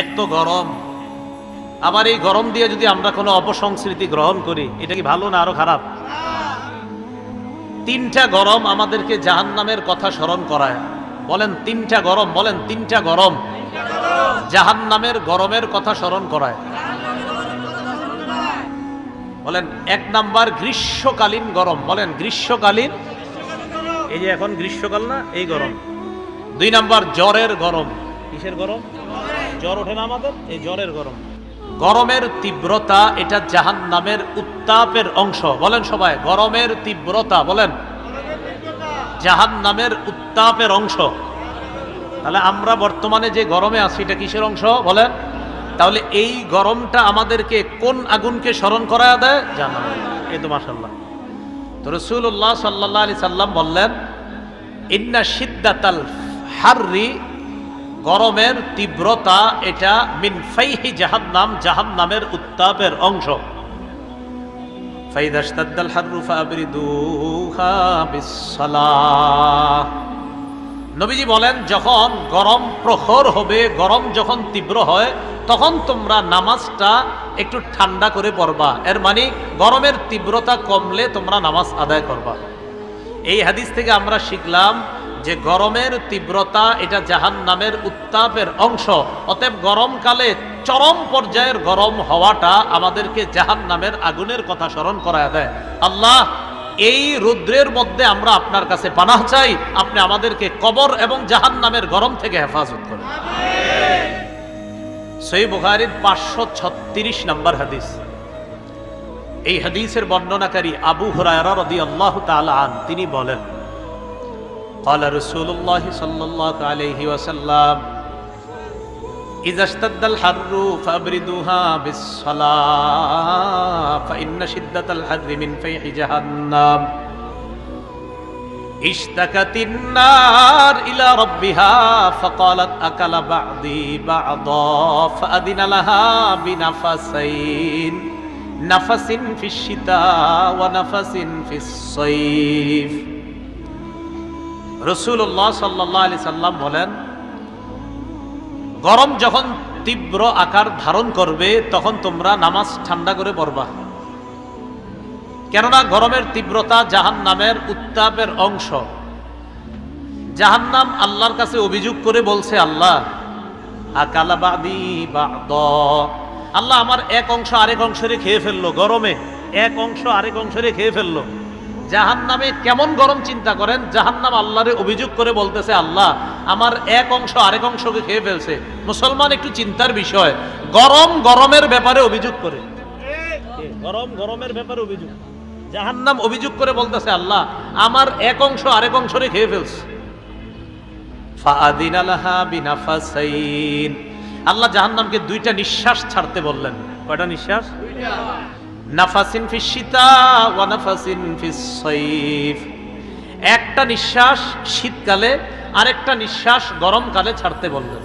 এক তো গরম, আবার এই গরম দিয়ে যদি আমরা কোনো অপসংস্কৃতি গ্রহণ করি, এটা কি ভালো না আরো খারাপ? তিনটা গরম আমাদেরকে জাহান্নামের কথা স্মরণ করায়। বলেন তিনটা গরম, বলেন তিনটা গরম জাহান্নামের গরমের কথা স্মরণ করায়। বলেন এক নাম্বার গ্রীষ্মকালীন গরম, বলেন গ্রীষ্মকালীন, এই যে এখন গ্রীষ্মকাল না, এই গরম। দুই নাম্বার জ্বরের গরম। কিসের গরম? জ্বর ওঠে না আমাদের, এই জ্বরের গরম। গরমের তীব্রতা এটা জাহান্নামের উত্তাপের অংশ। বলেন সবাই, গরমের তীব্রতা বলেন জাহান্নামের উত্তাপের অংশ। তাহলে আমরা বর্তমানে যে গরমে আছি এটা কিসের অংশ বলেন? তাহলে এই গরমটা আমাদেরকে কোন আগুনকে স্মরণ করায় দেয়? জাহান্নাম। এই তো মাশাআল্লাহ। তো রাসূলুল্লাহ সাল্লাল্লাহু আলাইহি সাল্লাম বললেন, ইন্না শিদ্দাতাল হাররি, গরমের তীব্রতা এটা মিন ফাইহি জাহান্নাম, জাহান্নামের উত্তাপের অংশ। ফাইদা ইশতাদ্দাল হাররু ফাবরিদুহা বিসসালাহ। নবীজি বলেন, যখন গরম প্রখর হবে, গরম যখন তীব্র হয়, তখন তোমরা নামাজটা একটু ঠান্ডা করে পড়বা। এর মানে গরমের তীব্রতা কমলে তোমরা নামাজ আদায় করবা। এই হাদিস থেকে আমরা শিখলাম যে গরমের তীব্রতা এটা জাহান্নামের উত্তাপের অংশ। অতএব গরমকালে চরম পর্যায়ের গরম হওয়াটা আমাদেরকে জাহান্নামের আগুনের কথা স্মরণ করায় দেয়। আল্লাহ, এই রৌদ্রের মধ্যে আমরা আপনার কাছে পানাহ চাই, আপনি আমাদেরকে কবর এবং জাহান্নামের গরম থেকে হেফাজত করেন। সহিহ বুখারীর 536 নম্বর হাদিস। এই হাদিসের বর্ণনাকারী আবু হুরায়রা রাদিয়াল্লাহু তাআলা আন, তিনি বলেন, قال رسول الله صلى الله عليه وسلم إذا اشتد الحر فأبردوها بالصلاة فإن شدة الحر من فيح جهنم اشتكت النار إلى ربها فقالت أكل بعضي بعضا فأذن لها بنفسين نفس في الشتاء ونفس في الصيف। রাসূলুল্লাহ সাল্লাল্লাহু আলাইহি সাল্লাম বলেন, গরম যখন তীব্র আকার ধারণ করবে তখন তোমরা নামাজ ঠান্ডা করে পড়বা। কেননা গরমের তীব্রতা জাহান্নামের উত্তাপের অংশ। জাহান্নাম আল্লাহর কাছে অভিযোগ করে বলছে, আল্লাহ আকালা বাদি বাদ, আল্লাহ আমার এক অংশ আরেক অংশরে খেয়ে ফেললো। গরমে এক অংশ আরেক অংশরে খেয়ে ফেললো। জাহান্নামে কেমন গরম চিন্তা করেন। জাহান্নাম আল্লাহরে অভিযোগ করে বলতেছে, আল্লাহ আমার এক অংশ আরেক অংশকে খেয়ে ফেলছে। মুসলমান একটু চিন্তার বিষয়, গরম গরমের ব্যাপারে অভিযোগ করে, গরম গরমের ব্যাপারে অভিযোগ। জাহান্নাম অভিযোগ করে বলতেছে, আল্লাহ আমার এক অংশ আরেক অংশরে খেয়ে ফেলছে। ফাআদিনা লাহা বিনাফাসাইন, আল্লাহ জাহান্নামকে দুইটা নিঃশ্বাস ছাড়তে বললেন। কয়টা নিঃশ্বাস? দুইটা। নাফাসিন ফিস শীতা ওয়া নাফাসিন ফিস সাইফ, একটা নিঃশ্বাস শীতকালে, আরেকটা নিঃশ্বাস গরমকালে ছাড়তে বললেন।